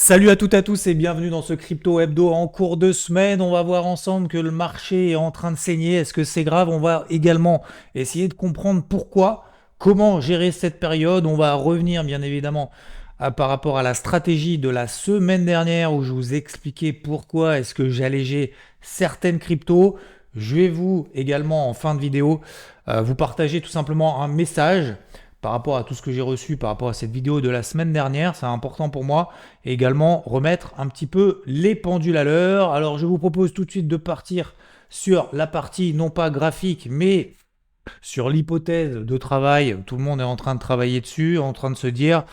Salut à toutes et à tous et bienvenue dans ce Crypto Hebdo en cours de semaine. On va voir ensemble que le marché est en train de saigner. Est-ce que c'est grave? On va également essayer de comprendre pourquoi, comment gérer cette période. On va revenir bien évidemment par rapport à la stratégie de la semaine dernière où je vous expliquais pourquoi est-ce que j'allégeais certaines cryptos. Je vais vous également en fin de vidéo vous partager tout simplement un message par rapport à tout ce que j'ai reçu, par rapport à cette vidéo de la semaine dernière. C'est important pour moi. Et également remettre un petit peu les pendules à l'heure. Alors je vous propose tout de suite de partir sur la partie non pas graphique, mais sur l'hypothèse de travail. Tout le monde est en train de travailler dessus, en train de se dire,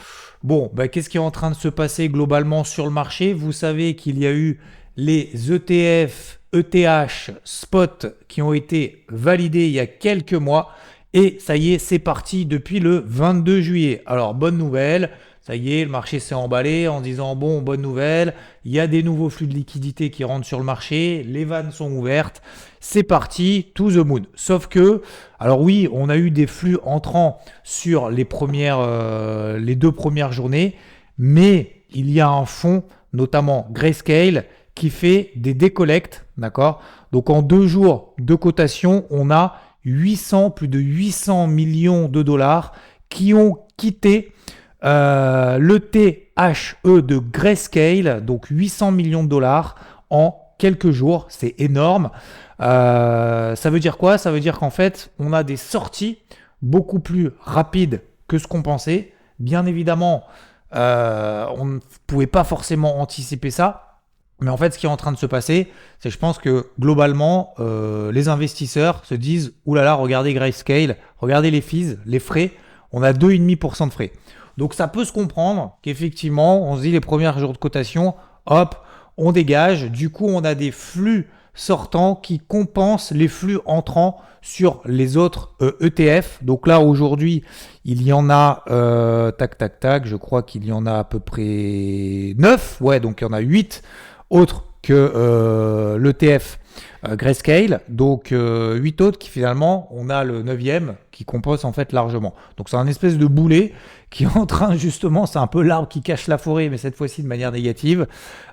bon, qu'est-ce qui est en train de se passer globalement sur le marché? Vous savez qu'il y a eu les ETF, ETH, spot qui ont été validés il y a quelques mois. Et ça y est, c'est parti depuis le 22 juillet. Alors, bonne nouvelle, ça y est, le marché s'est emballé en disant, bon, bonne nouvelle, il y a des nouveaux flux de liquidités qui rentrent sur le marché, les vannes sont ouvertes, c'est parti, to the moon. Sauf que, alors oui, on a eu des flux entrants sur les deux premières journées, mais il y a un fonds, notamment Grayscale, qui fait des décollectes, d'accord? Donc en 2 jours de cotation, on a plus de 800 millions de dollars qui ont quitté le THE de Grayscale, donc 800 millions de dollars en quelques jours, c'est énorme. Ça veut dire quoi? Ça veut dire qu'en fait, on a des sorties beaucoup plus rapides que ce qu'on pensait. Bien évidemment, on ne pouvait pas forcément anticiper ça. Mais en fait, ce qui est en train de se passer, c'est je pense que globalement, les investisseurs se disent « Ouh là là, regardez Grayscale, regardez les fees, les frais, on a 2,5% de frais. » Donc ça peut se comprendre qu'effectivement, on se dit les premiers jours de cotation, hop, on dégage. Du coup, on a des flux sortants qui compensent les flux entrants sur les autres ETF. Donc là, aujourd'hui, il y en a, je crois qu'il y en a à peu près 9. Ouais, donc il y en a 8 autres que l'ETF Grayscale, donc 8 autres qui finalement, on a le 9e qui compose en fait largement. Donc c'est un espèce de boulet qui est en train justement, c'est un peu l'arbre qui cache la forêt, mais cette fois-ci de manière négative.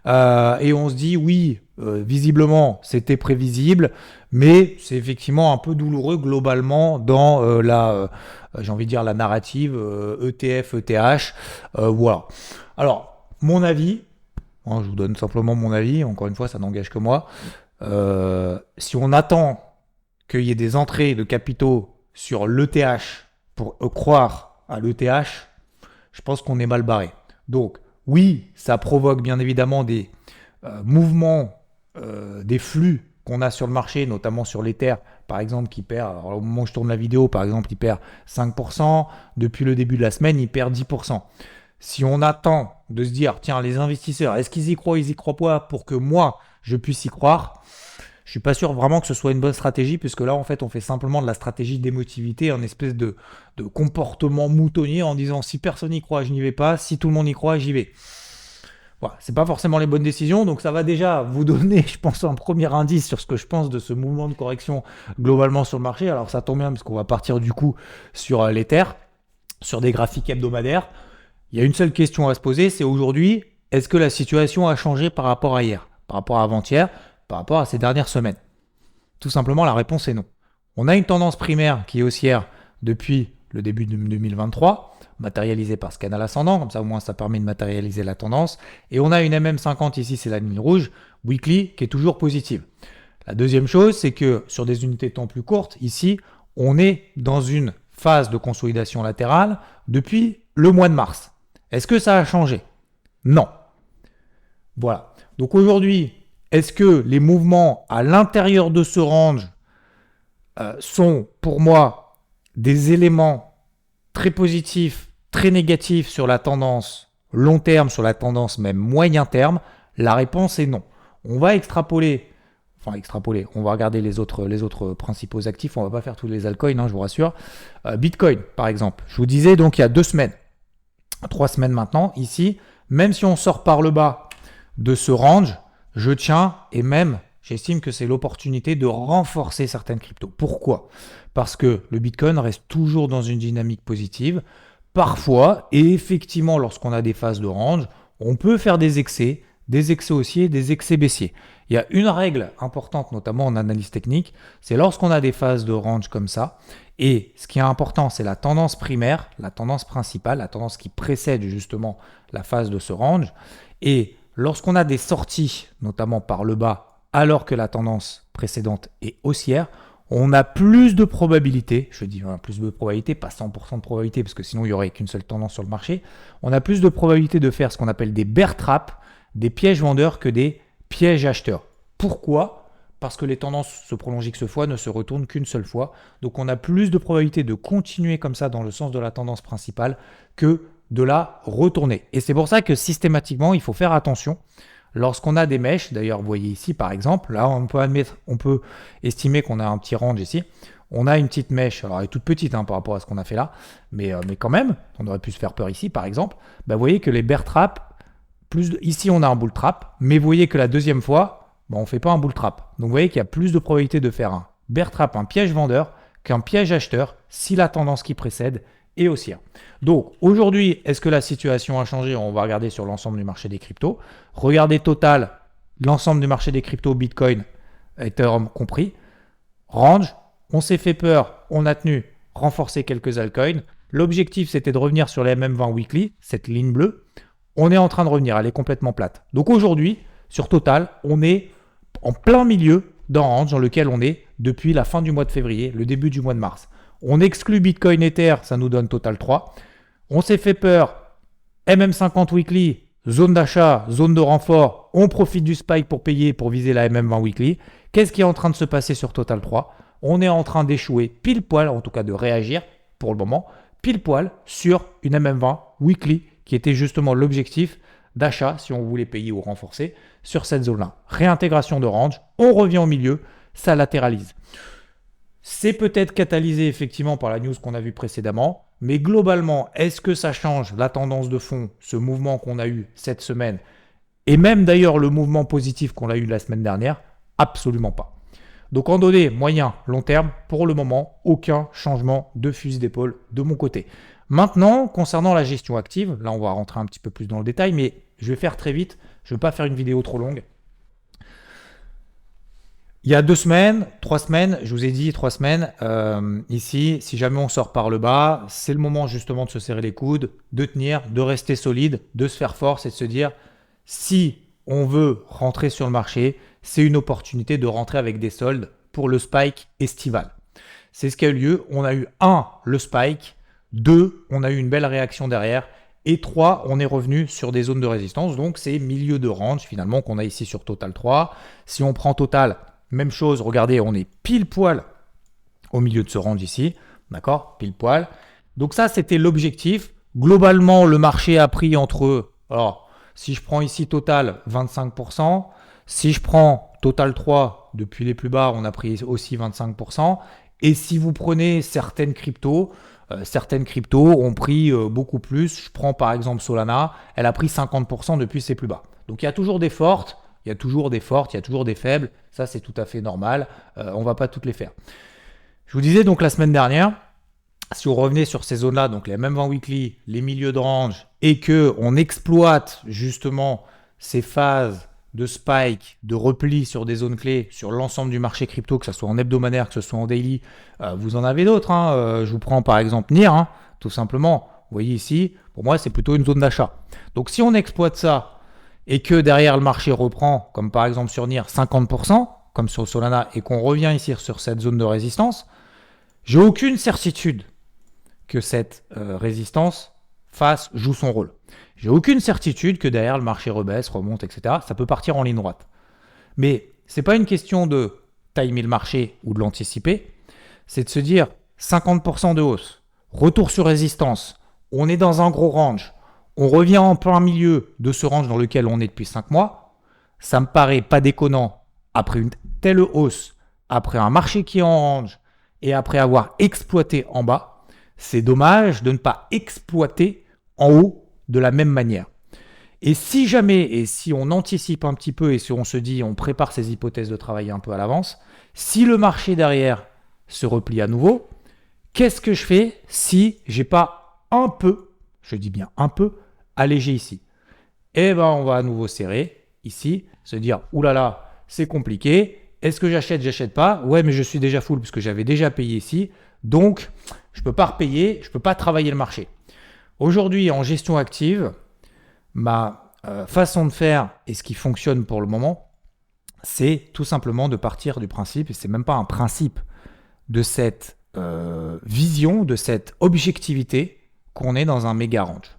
Et on se dit oui, visiblement c'était prévisible, mais c'est effectivement un peu douloureux globalement dans j'ai envie de dire la narrative ETF, ETH. Voilà. Alors, mon avis, je vous donne simplement mon avis, encore une fois, ça n'engage que moi. Si on attend qu'il y ait des entrées de capitaux sur l'ETH pour croire à l'ETH, je pense qu'on est mal barré. Donc, oui, ça provoque bien évidemment des mouvements, des flux qu'on a sur le marché, notamment sur l'Ether, par exemple, qui perd, alors au moment où je tourne la vidéo, par exemple, il perd 5%, depuis le début de la semaine, il perd 10%. Si on attend de se dire, tiens, les investisseurs, est-ce qu'ils y croient, ils y croient pas pour que moi, je puisse y croire, je suis pas sûr vraiment que ce soit une bonne stratégie, puisque là, en fait, on fait simplement de la stratégie d'émotivité, un espèce de comportement moutonnier en disant, si personne n'y croit, je n'y vais pas, si tout le monde y croit, j'y vais. Voilà, c'est pas forcément les bonnes décisions, donc ça va déjà vous donner, je pense, un premier indice sur ce que je pense de ce mouvement de correction globalement sur le marché. Alors ça tombe bien, parce qu'on va partir du coup sur l'Ether, sur des graphiques hebdomadaires. Il y a une seule question à se poser, c'est aujourd'hui, est-ce que la situation a changé par rapport à hier, par rapport à avant-hier, par rapport à ces dernières semaines? Tout simplement, la réponse est non. On a une tendance primaire qui est haussière depuis le début de 2023, matérialisée par ce canal ascendant, comme ça au moins ça permet de matérialiser la tendance. Et on a une MM50 ici, c'est la ligne rouge, weekly, qui est toujours positive. La deuxième chose, c'est que sur des unités de temps plus courtes, ici, on est dans une phase de consolidation latérale depuis le mois de mars. Est-ce que ça a changé? Non. Voilà. Donc aujourd'hui, est-ce que les mouvements à l'intérieur de ce range sont pour moi des éléments très positifs, très négatifs sur la tendance long terme, sur la tendance même moyen terme? La réponse est non. On va extrapoler, on va regarder les autres principaux actifs, on ne va pas faire tous les altcoins, je vous rassure. Bitcoin, par exemple. Je vous disais donc il y a 2 semaines, 3 semaines maintenant, ici, même si on sort par le bas de ce range, je tiens et même j'estime que c'est l'opportunité de renforcer certaines cryptos. Pourquoi? Parce que le Bitcoin reste toujours dans une dynamique positive. Parfois, et effectivement, lorsqu'on a des phases de range, On peut faire des excès haussiers, des excès baissiers. Il y a une règle importante, notamment en analyse technique, c'est lorsqu'on a des phases de range comme ça, et ce qui est important, c'est la tendance primaire, la tendance principale, la tendance qui précède justement la phase de ce range. Et lorsqu'on a des sorties, notamment par le bas, alors que la tendance précédente est haussière, on a plus de probabilité, je dis plus de probabilité, pas 100% de probabilité, parce que sinon il n'y aurait qu'une seule tendance sur le marché, on a plus de probabilité de faire ce qu'on appelle des bear traps, des pièges vendeurs que des pièges acheteurs. Pourquoi ? Parce que les tendances se prolongent X fois, ne se retournent qu'une seule fois. Donc on a plus de probabilité de continuer comme ça dans le sens de la tendance principale que de la retourner. Et c'est pour ça que systématiquement, il faut faire attention. Lorsqu'on a des mèches, d'ailleurs vous voyez ici par exemple, là on peut estimer qu'on a un petit range ici. On a une petite mèche, alors elle est toute petite par rapport à ce qu'on a fait là, mais quand même, on aurait pu se faire peur ici par exemple. Vous voyez que les bear traps, ici on a un bull trap, mais vous voyez que la deuxième fois, on ne fait pas un bull trap. Donc vous voyez qu'il y a plus de probabilité de faire un bear trap, un piège vendeur, qu'un piège acheteur si la tendance qui précède est haussière. Donc aujourd'hui, est-ce que la situation a changé? On va regarder sur l'ensemble du marché des cryptos. Regardez total, l'ensemble du marché des cryptos, Bitcoin, Ethereum compris. Range, on s'est fait peur, on a tenu, renforcé quelques altcoins. L'objectif, c'était de revenir sur les MM20 weekly, cette ligne bleue. On est en train de revenir, elle est complètement plate. Donc aujourd'hui, sur Total, on est en plein milieu d'un range dans lequel on est depuis la fin du mois de février, le début du mois de mars. On exclut Bitcoin Ether, ça nous donne Total 3. On s'est fait peur, MM50 weekly, zone d'achat, zone de renfort. On profite du spike pour payer, pour viser la MM20 weekly. Qu'est-ce qui est en train de se passer sur Total 3 ? On est en train d'échouer pile poil, en tout cas de réagir pour le moment, pile poil sur une MM20 weekly qui était justement l'objectif d'achat, si on voulait payer ou renforcer, sur cette zone-là. Réintégration de range, on revient au milieu, ça latéralise. C'est peut-être catalysé effectivement par la news qu'on a vue précédemment, mais globalement, est-ce que ça change la tendance de fond, ce mouvement qu'on a eu cette semaine, et même d'ailleurs le mouvement positif qu'on a eu la semaine dernière? Absolument pas. Donc en données moyen, long terme, pour le moment, aucun changement de fusil d'épaule de mon côté. Maintenant, concernant la gestion active, là on va rentrer un petit peu plus dans le détail, mais je vais faire très vite, je ne vais pas faire une vidéo trop longue. Il y a 2 semaines, 3 semaines, je vous ai dit 3 semaines, ici, si jamais on sort par le bas, c'est le moment justement de se serrer les coudes, de tenir, de rester solide, de se faire force et de se dire, si on veut rentrer sur le marché, c'est une opportunité de rentrer avec des soldes pour le spike estival. C'est ce qui a eu lieu. On a eu 1, le spike, 2, on a eu une belle réaction derrière, et 3, on est revenu sur des zones de résistance. Donc c'est milieu de range finalement qu'on a ici sur Total 3. Si on prend Total, même chose, regardez, on est pile poil au milieu de ce range ici, d'accord, pile poil. Donc ça, c'était l'objectif. Globalement, le marché a pris entre, alors si je prends ici Total, 25%, si je prends Total 3, depuis les plus bas, on a pris aussi 25%. Et si vous prenez certaines cryptos ont pris beaucoup plus. Je prends par exemple Solana, elle a pris 50% depuis ses plus bas. Donc il y a toujours des fortes, il y a toujours des faibles. Ça, c'est tout à fait normal. On ne va pas toutes les faire. Je vous disais donc la semaine dernière, si on revenait sur ces zones-là, donc les MM20 weekly, les milieux de range, et qu'on exploite justement ces phases de spike, de repli sur des zones clés, sur l'ensemble du marché crypto, que ce soit en hebdomadaire, que ce soit en daily, vous en avez d'autres. Je vous prends par exemple NIR, tout simplement. Vous voyez ici, pour moi, c'est plutôt une zone d'achat. Donc si on exploite ça et que derrière le marché reprend, comme par exemple sur NIR, 50%, comme sur Solana, et qu'on revient ici sur cette zone de résistance, j'ai aucune certitude que cette résistance joue son rôle. J'ai aucune certitude que derrière le marché rebaisse, remonte, etc. Ça peut partir en ligne droite. Mais ce n'est pas une question de timer le marché ou de l'anticiper. C'est de se dire 50% de hausse, retour sur résistance, on est dans un gros range, on revient en plein milieu de ce range dans lequel on est depuis 5 mois. Ça me paraît pas déconnant après une telle hausse, après un marché qui est en range et après avoir exploité en bas. C'est dommage de ne pas exploiter en haut de la même manière. Et si jamais, et si on anticipe un petit peu et si on se dit, on prépare ses hypothèses de travail un peu à l'avance, si le marché derrière se replie à nouveau, qu'est-ce que je fais si j'ai pas un peu, je dis bien un peu, allégé ici? eh ben, on va à nouveau serrer ici, se dire, oulala, c'est compliqué. Est-ce que j'achète pas? Ouais, mais je suis déjà full parce que j'avais déjà payé ici. Donc, je ne peux pas repayer, je ne peux pas travailler le marché. Aujourd'hui, en gestion active, ma façon de faire et ce qui fonctionne pour le moment, c'est tout simplement de partir du principe, et c'est même pas un principe, de cette vision, de cette objectivité qu'on est dans un méga range.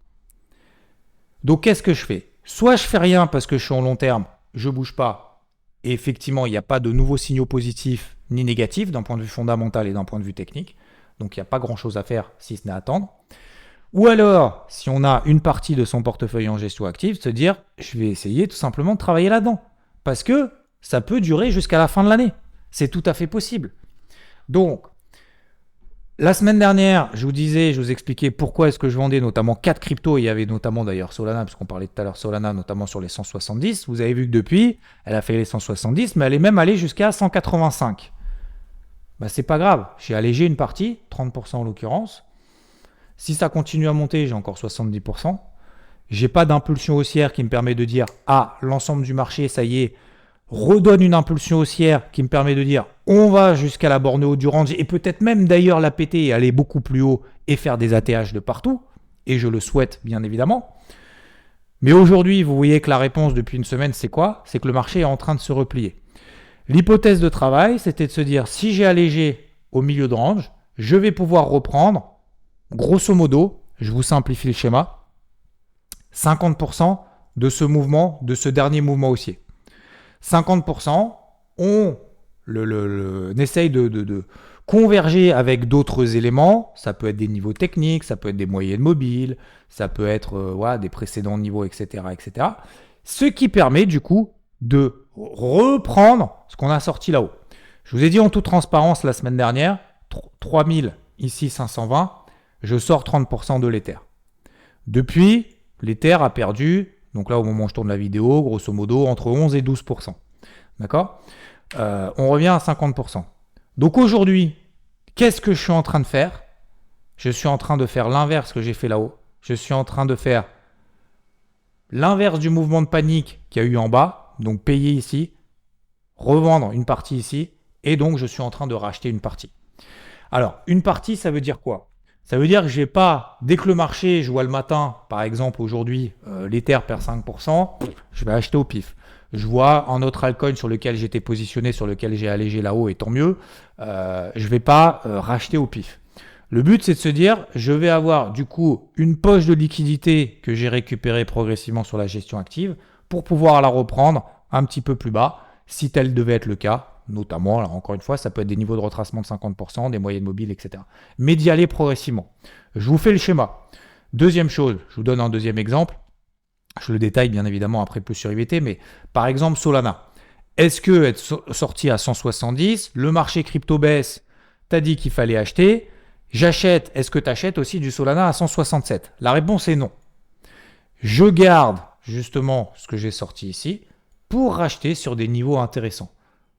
Donc, qu'est-ce que je fais? Soit je fais rien parce que je suis en long terme, je bouge pas, et effectivement, il n'y a pas de nouveaux signaux positifs ni négatifs d'un point de vue fondamental et d'un point de vue technique. Donc, il n'y a pas grand-chose à faire si ce n'est attendre. Ou alors, si on a une partie de son portefeuille en gestion active, se dire, je vais essayer tout simplement de travailler là-dedans. Parce que ça peut durer jusqu'à la fin de l'année. C'est tout à fait possible. Donc, la semaine dernière, je vous expliquais pourquoi est-ce que je vendais notamment 4 cryptos. Il y avait notamment d'ailleurs Solana, parce qu'on parlait tout à l'heure Solana, notamment sur les 170. Vous avez vu que depuis, elle a fait les 170, mais elle est même allée jusqu'à 185. C'est pas grave. J'ai allégé une partie, 30% en l'occurrence. Si ça continue à monter, j'ai encore 70%. J'ai pas d'impulsion haussière qui me permet de dire « Ah, l'ensemble du marché, ça y est, redonne une impulsion haussière qui me permet de dire on va jusqu'à la borne haute du range et peut-être même d'ailleurs la péter et aller beaucoup plus haut et faire des ATH de partout. Et je le souhaite bien évidemment. Mais aujourd'hui, vous voyez que la réponse depuis une semaine, c'est quoi? C'est que le marché est en train de se replier. L'hypothèse de travail, c'était de se dire si j'ai allégé au milieu de range, je vais pouvoir reprendre, grosso modo, je vous simplifie le schéma, 50% de ce mouvement, de ce dernier mouvement haussier. 50%, on essaye de converger avec d'autres éléments. Ça peut être des niveaux techniques, ça peut être des moyennes mobiles, ça peut être des précédents niveaux, etc., etc. Ce qui permet du coup de reprendre ce qu'on a sorti là-haut. Je vous ai dit en toute transparence la semaine dernière, 3000, ici 520, je sors 30% de l'Ether. Depuis, l'Ether a perdu, donc là au moment où je tourne la vidéo, grosso modo entre 11 et 12%. D'accord? On revient à 50%. Donc aujourd'hui, qu'est-ce que je suis en train de faire? Je suis en train de faire l'inverse que j'ai fait là-haut. Je suis en train de faire l'inverse du mouvement de panique qu'il y a eu en bas, donc payer ici, revendre une partie ici, et donc je suis en train de racheter une partie. Alors, une partie, ça veut dire quoi? Ça veut dire que je n'ai pas, dès que le marché, je vois le matin, par exemple aujourd'hui, l'Ether perd 5%, je vais acheter au pif. Je vois un autre altcoin sur lequel j'étais positionné, sur lequel j'ai allégé là-haut, et tant mieux, je ne vais pas racheter au pif. Le but, c'est de se dire, je vais avoir du coup une poche de liquidité que j'ai récupérée progressivement sur la gestion active pour pouvoir la reprendre un petit peu plus bas, si tel devait être le cas. Notamment, alors encore une fois, ça peut être des niveaux de retracement de 50%, des moyennes mobiles, etc. Mais d'y aller progressivement. Je vous fais le schéma. Deuxième chose, je vous donne un deuxième exemple. Je le détaille bien évidemment après plus sur IVT, mais par exemple Solana. Est-ce que être sorti à 170, le marché crypto baisse, t'as dit qu'il fallait acheter, j'achète, est-ce que tu achètes aussi du Solana à 167? La réponse est non. Je garde justement ce que j'ai sorti ici pour racheter sur des niveaux intéressants.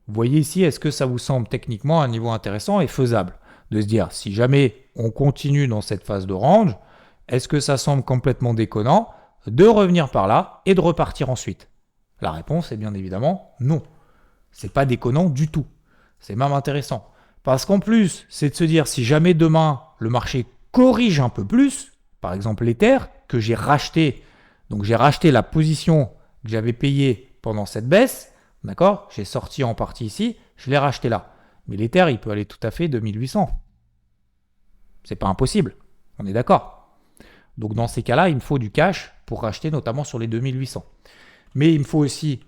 Vous voyez ici, est-ce que ça vous semble techniquement un niveau intéressant et faisable? De se dire, si jamais on continue dans cette phase de range, est-ce que ça semble complètement déconnant de revenir par là et de repartir ensuite? La réponse est bien évidemment non. C'est pas déconnant du tout. C'est même intéressant. Parce qu'en plus, c'est de se dire, si jamais demain, le marché corrige un peu plus, par exemple l'Ether, que j'ai racheté, donc j'ai racheté la position que j'avais payée pendant cette baisse, d'accord? J'ai sorti en partie ici, je l'ai racheté là. Mais l'Ether, il peut aller tout à fait 2800. C'est pas impossible. On est d'accord. Donc dans ces cas-là, il me faut du cash pour racheter notamment sur les 2800. Mais il me faut aussi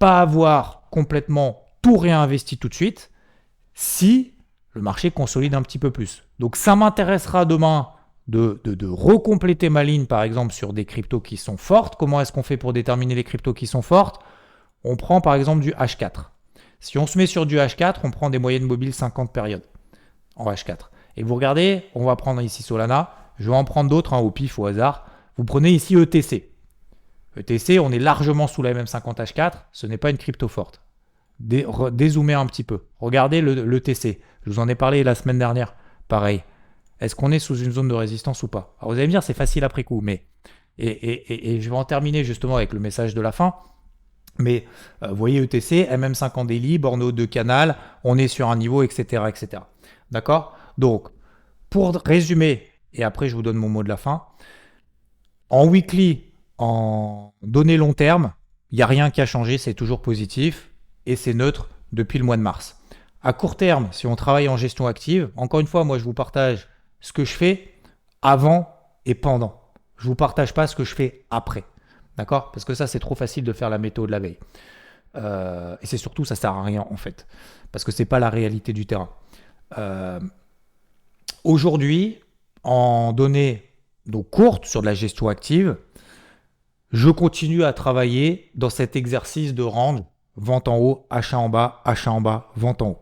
pas avoir complètement tout réinvesti tout de suite si le marché consolide un petit peu plus. Donc ça m'intéressera demain de recompléter ma ligne par exemple sur des cryptos qui sont fortes. Comment est-ce qu'on fait pour déterminer les cryptos qui sont fortes? On prend par exemple du H4. Si on se met sur du H4, on prend des moyennes mobiles 50 périodes en H4. Et vous regardez, on va prendre ici Solana. Je vais en prendre d'autres au pif, au hasard. Vous prenez ici ETC. ETC, on est largement sous la MM50 H4. Ce n'est pas une crypto forte. Dézoomer un petit peu. Regardez l'ETC. Je vous en ai parlé la semaine dernière. Pareil. Est-ce qu'on est sous une zone de résistance ou pas? Alors vous allez me dire, c'est facile après coup, mais Et je vais en terminer justement avec le message de la fin. Mais vous voyez ETC, MM50 daily, Borno 2 canal, on est sur un niveau, etc. etc. D'accord? Donc, pour résumer, et après je vous donne mon mot de la fin, en weekly, en données long terme, il n'y a rien qui a changé, c'est toujours positif et c'est neutre depuis le mois de mars. À court terme, si on travaille en gestion active, encore une fois, moi je vous partage ce que je fais avant et pendant. Je ne vous partage pas ce que je fais après. D'accord? Parce que ça, c'est trop facile de faire la météo de la veille. Et c'est surtout, ça ne sert à rien en fait. Parce que ce n'est pas la réalité du terrain. Aujourd'hui, en données donc courtes sur de la gestion active, je continue à travailler dans cet exercice de range, vente en haut, achat en bas, vente en haut.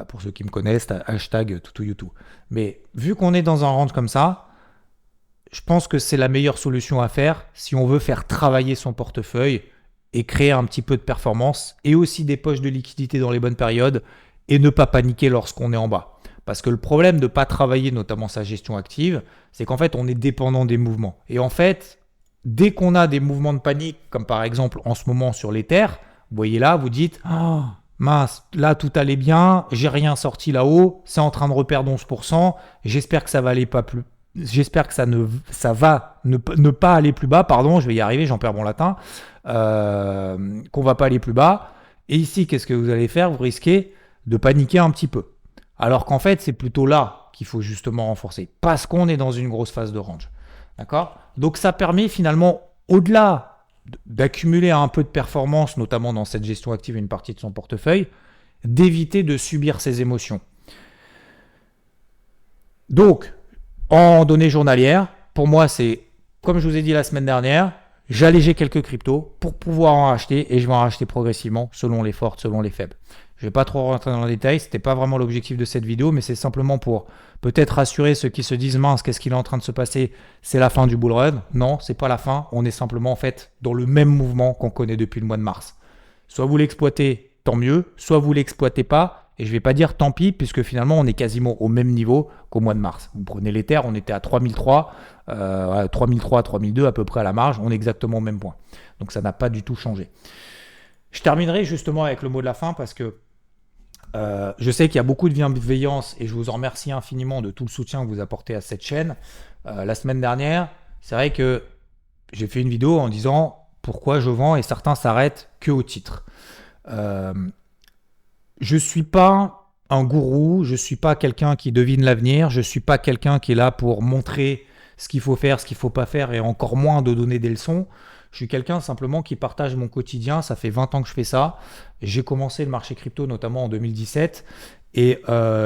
Pour ceux qui me connaissent, hashtag #toutou. Mais vu qu'on est dans un range comme ça, je pense que c'est la meilleure solution à faire si on veut faire travailler son portefeuille et créer un petit peu de performance et aussi des poches de liquidité dans les bonnes périodes et ne pas paniquer lorsqu'on est en bas. Parce que le problème de ne pas travailler notamment sa gestion active, c'est qu'en fait on est dépendant des mouvements. Et en fait, dès qu'on a des mouvements de panique, comme par exemple en ce moment sur l'Ether, vous voyez là, vous dites oh, mince, là tout allait bien, j'ai rien sorti là-haut, c'est en train de reperdre 11%, j'espère que ça va aller pas plus. J'espère que ça va ne pas aller plus bas, pardon, je vais y arriver, j'en perds mon latin, qu'on va pas aller plus bas. Et ici, qu'est-ce que vous allez faire? Vous risquez de paniquer un petit peu. Alors qu'en fait, c'est plutôt là qu'il faut justement renforcer, parce qu'on est dans une grosse phase de range. D'accord? Donc ça permet finalement, au-delà d'accumuler un peu de performance, notamment dans cette gestion active, une partie de son portefeuille, d'éviter de subir ses émotions. Donc, en données journalières, pour moi, c'est, comme je vous ai dit la semaine dernière, j'allégeais quelques cryptos pour pouvoir en racheter et je vais en racheter progressivement selon les fortes, selon les faibles. Je ne vais pas trop rentrer dans le détail, ce n'était pas vraiment l'objectif de cette vidéo, mais c'est simplement pour peut-être rassurer ceux qui se disent mince, qu'est-ce qu'il est en train de se passer? C'est la fin du bull run. Non, c'est pas la fin, on est simplement en fait dans le même mouvement qu'on connaît depuis le mois de mars. Soit vous l'exploitez, tant mieux, soit vous ne l'exploitez pas. Et je ne vais pas dire tant pis, puisque finalement, on est quasiment au même niveau qu'au mois de mars. Vous prenez l'Ether, on était à 3003, 3003, 3002 à peu près à la marge, on est exactement au même point. Donc ça n'a pas du tout changé. Je terminerai justement avec le mot de la fin, parce que je sais qu'il y a beaucoup de bienveillance, et je vous en remercie infiniment de tout le soutien que vous apportez à cette chaîne. La semaine dernière, c'est vrai que j'ai fait une vidéo en disant pourquoi je vends, et certains s'arrêtent que au titre. Je ne suis pas un gourou, je ne suis pas quelqu'un qui devine l'avenir, je ne suis pas quelqu'un qui est là pour montrer ce qu'il faut faire, ce qu'il ne faut pas faire et encore moins de donner des leçons. Je suis quelqu'un simplement qui partage mon quotidien, ça fait 20 ans que je fais ça. J'ai commencé le marché crypto notamment en 2017 et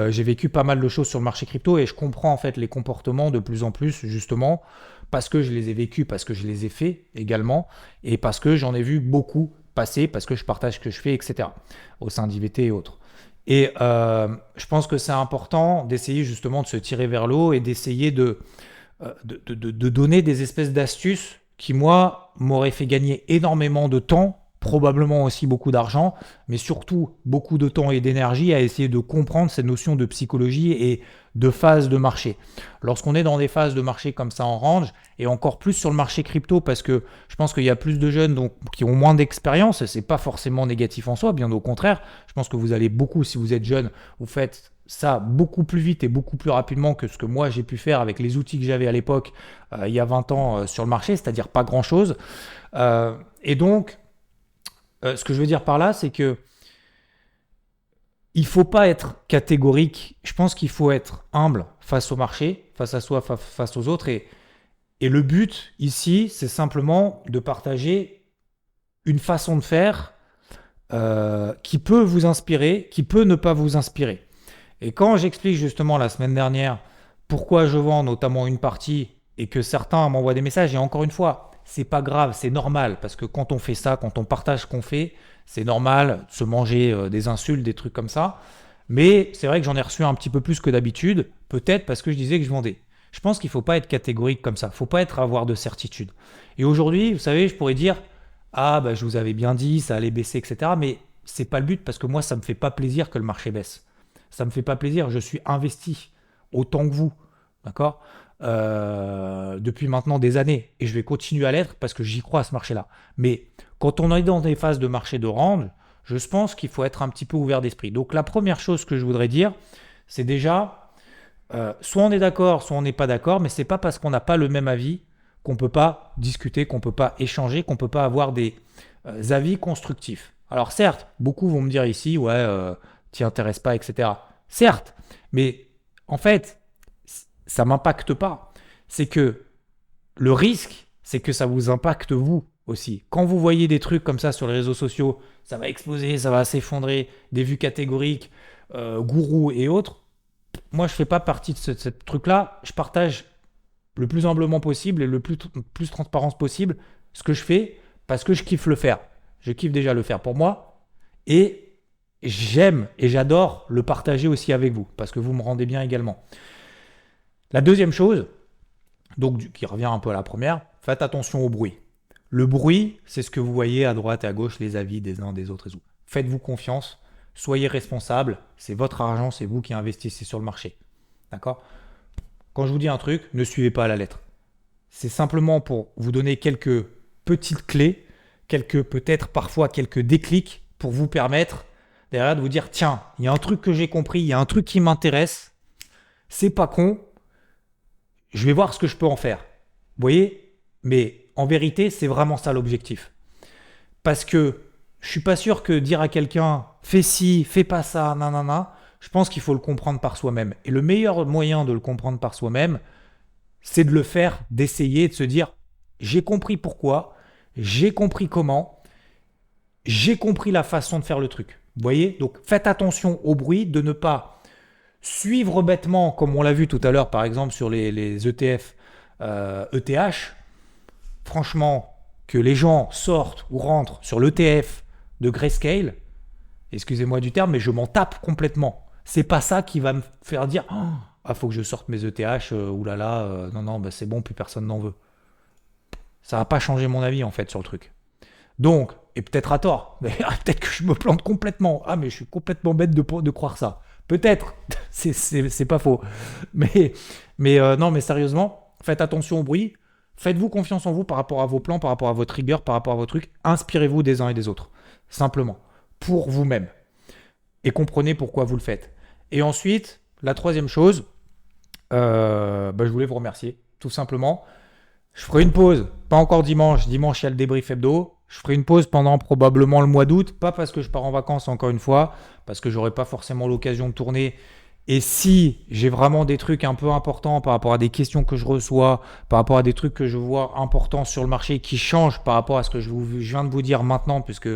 j'ai vécu pas mal de choses sur le marché crypto et je comprends en fait les comportements de plus en plus justement parce que je les ai vécus, parce que je les ai faits également et parce que j'en ai vu beaucoup passer, parce que je partage ce que je fais, etc. au sein d'IVT et autres. Et je pense que c'est important d'essayer justement de se tirer vers l'eau et d'essayer de donner des espèces d'astuces qui, moi, m'auraient fait gagner énormément de temps, probablement aussi beaucoup d'argent, mais surtout beaucoup de temps et d'énergie à essayer de comprendre ces notions de psychologie et de phase de marché. Lorsqu'on est dans des phases de marché comme ça en range, et encore plus sur le marché crypto, parce que je pense qu'il y a plus de jeunes donc, qui ont moins d'expérience, et c'est pas forcément négatif en soi, bien au contraire, je pense que vous allez beaucoup, si vous êtes jeune, vous faites ça beaucoup plus vite et beaucoup plus rapidement que ce que moi j'ai pu faire avec les outils que j'avais à l'époque, il y a 20 ans sur le marché, c'est-à-dire pas grand-chose. Et donc, ce que je veux dire par là, c'est que il ne faut pas être catégorique. Je pense qu'il faut être humble face au marché, face à soi, face aux autres. Et le but ici, c'est simplement de partager une façon de faire qui peut vous inspirer, qui peut ne pas vous inspirer. Et quand j'explique justement la semaine dernière pourquoi je vends notamment une partie et que certains m'envoient des messages, et encore une fois, c'est pas grave, c'est normal, parce que quand on fait ça, quand on partage ce qu'on fait, c'est normal de se manger des insultes, des trucs comme ça. Mais c'est vrai que j'en ai reçu un petit peu plus que d'habitude, peut-être parce que je disais que je vendais. Je pense qu'il ne faut pas être catégorique comme ça, il ne faut pas avoir de certitude. Et aujourd'hui, vous savez, je pourrais dire « Ah, bah, je vous avais bien dit, ça allait baisser, etc. » Mais ce n'est pas le but, parce que moi, ça ne me fait pas plaisir que le marché baisse. Ça ne me fait pas plaisir, je suis investi autant que vous. D'accord ? depuis maintenant des années. Et je vais continuer à l'être parce que j'y crois à ce marché-là. Mais quand on est dans des phases de marché de range, je pense qu'il faut être un petit peu ouvert d'esprit. Donc la première chose que je voudrais dire, c'est déjà, soit on est d'accord, soit on n'est pas d'accord, mais c'est pas parce qu'on n'a pas le même avis qu'on peut pas discuter, qu'on peut pas échanger, qu'on peut pas avoir des avis constructifs. Alors certes, beaucoup vont me dire ici, ouais, t'y intéresses pas, etc. Certes, mais en fait, ça m'impacte pas. C'est que le risque, c'est que ça vous impacte vous aussi. Quand vous voyez des trucs comme ça sur les réseaux sociaux, ça va exploser, ça va s'effondrer, des vues catégoriques, gourous et autres. Moi, je fais pas partie de ce truc-là. Je partage le plus humblement possible et le plus transparence possible ce que je fais parce que je kiffe le faire. Je kiffe déjà le faire pour moi et j'aime et j'adore le partager aussi avec vous parce que vous me rendez bien également. La deuxième chose, donc qui revient un peu à la première, faites attention au bruit. Le bruit, c'est ce que vous voyez à droite et à gauche, les avis des uns des autres et tout. Faites-vous confiance, soyez responsable, c'est votre argent, c'est vous qui investissez sur le marché. D'accord? Quand je vous dis un truc, ne suivez pas à la lettre. C'est simplement pour vous donner quelques petites clés, peut-être parfois quelques déclics pour vous permettre derrière de vous dire tiens, il y a un truc que j'ai compris, il y a un truc qui m'intéresse, c'est pas con, je vais voir ce que je peux en faire. Vous voyez? Mais en vérité, c'est vraiment ça l'objectif. Parce que je suis pas sûr que dire à quelqu'un fais ci, fais pas ça, nanana, je pense qu'il faut le comprendre par soi-même. Et le meilleur moyen de le comprendre par soi-même, c'est de le faire, d'essayer, de se dire j'ai compris pourquoi, j'ai compris comment, j'ai compris la façon de faire le truc. Vous voyez? Donc faites attention au bruit, de ne pas suivre bêtement, comme on l'a vu tout à l'heure, par exemple sur les ETF, ETH. Franchement, que les gens sortent ou rentrent sur l'ETF de Grayscale, excusez-moi du terme, mais je m'en tape complètement. C'est pas ça qui va me faire dire ah, faut que je sorte mes ETH, oulala, non, non, bah c'est bon, plus personne n'en veut. Ça va pas changer mon avis en fait sur le truc. Donc, et peut-être à tort, peut-être que je me plante complètement. Ah, mais je suis complètement bête de croire ça. Peut-être, c'est pas faux. Non, mais sérieusement, faites attention au bruit. Faites-vous confiance en vous par rapport à vos plans, par rapport à vos triggers, par rapport à vos trucs. Inspirez-vous des uns et des autres. Simplement. Pour vous-même. Et comprenez pourquoi vous le faites. Et ensuite, la troisième chose, je voulais vous remercier. Tout simplement. Je ferai une pause. Pas encore dimanche. Dimanche, il y a le débrief hebdo. Je ferai une pause pendant probablement le mois d'août. Pas parce que je pars en vacances encore une fois. Parce que j'aurai pas forcément l'occasion de tourner. Et si j'ai vraiment des trucs un peu importants par rapport à des questions que je reçois, par rapport à des trucs que je vois importants sur le marché qui changent par rapport à ce que je viens de vous dire maintenant, puisque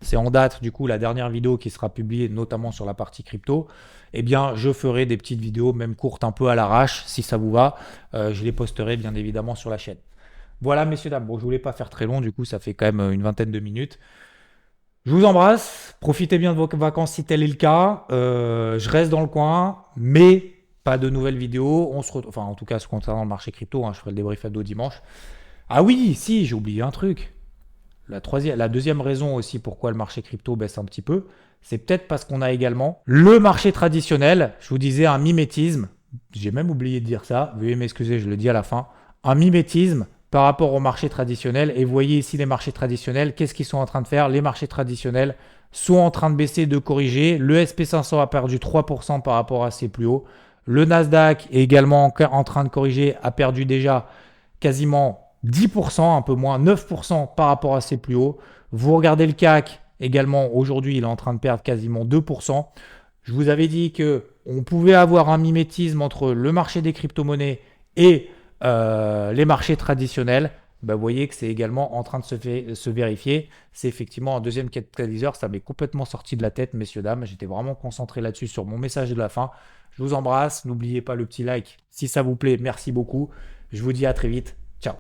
c'est en date, du coup, la dernière vidéo qui sera publiée, notamment sur la partie crypto, eh bien, je ferai des petites vidéos, même courtes, un peu à l'arrache, si ça vous va. Je les posterai bien évidemment sur la chaîne. Voilà, messieurs, dames. Bon, je voulais pas faire très long, du coup, ça fait quand même une vingtaine de minutes. Je vous embrasse, profitez bien de vos vacances si tel est le cas. Je reste dans le coin, mais pas de nouvelles vidéos. Enfin, en tout cas, ce concernant le marché crypto, je ferai le débrief hebdo dimanche. Ah oui, si, j'ai oublié un truc. La deuxième raison aussi pourquoi le marché crypto baisse un petit peu, c'est peut-être parce qu'on a également le marché traditionnel. Je vous disais un mimétisme. J'ai même oublié de dire ça. Veuillez m'excuser, je le dis à la fin. Un mimétisme par rapport au marché traditionnel. Et vous voyez ici les marchés traditionnels, qu'est-ce qu'ils sont en train de faire? Les marchés traditionnels sont en train de baisser, de corriger. Le SP500 a perdu 3% par rapport à ses plus hauts. Le Nasdaq est également en train de corriger, a perdu déjà quasiment 10%, un peu moins, 9% par rapport à ses plus hauts. Vous regardez le CAC, également aujourd'hui, il est en train de perdre quasiment 2%. Je vous avais dit qu'on pouvait avoir un mimétisme entre le marché des crypto-monnaies et les marchés traditionnels. Vous voyez que c'est également en train de se vérifier. C'est effectivement un deuxième catalyseur. Ça m'est complètement sorti de la tête, messieurs, dames. J'étais vraiment concentré là-dessus sur mon message de la fin. Je vous embrasse. N'oubliez pas le petit like si ça vous plaît. Merci beaucoup. Je vous dis à très vite.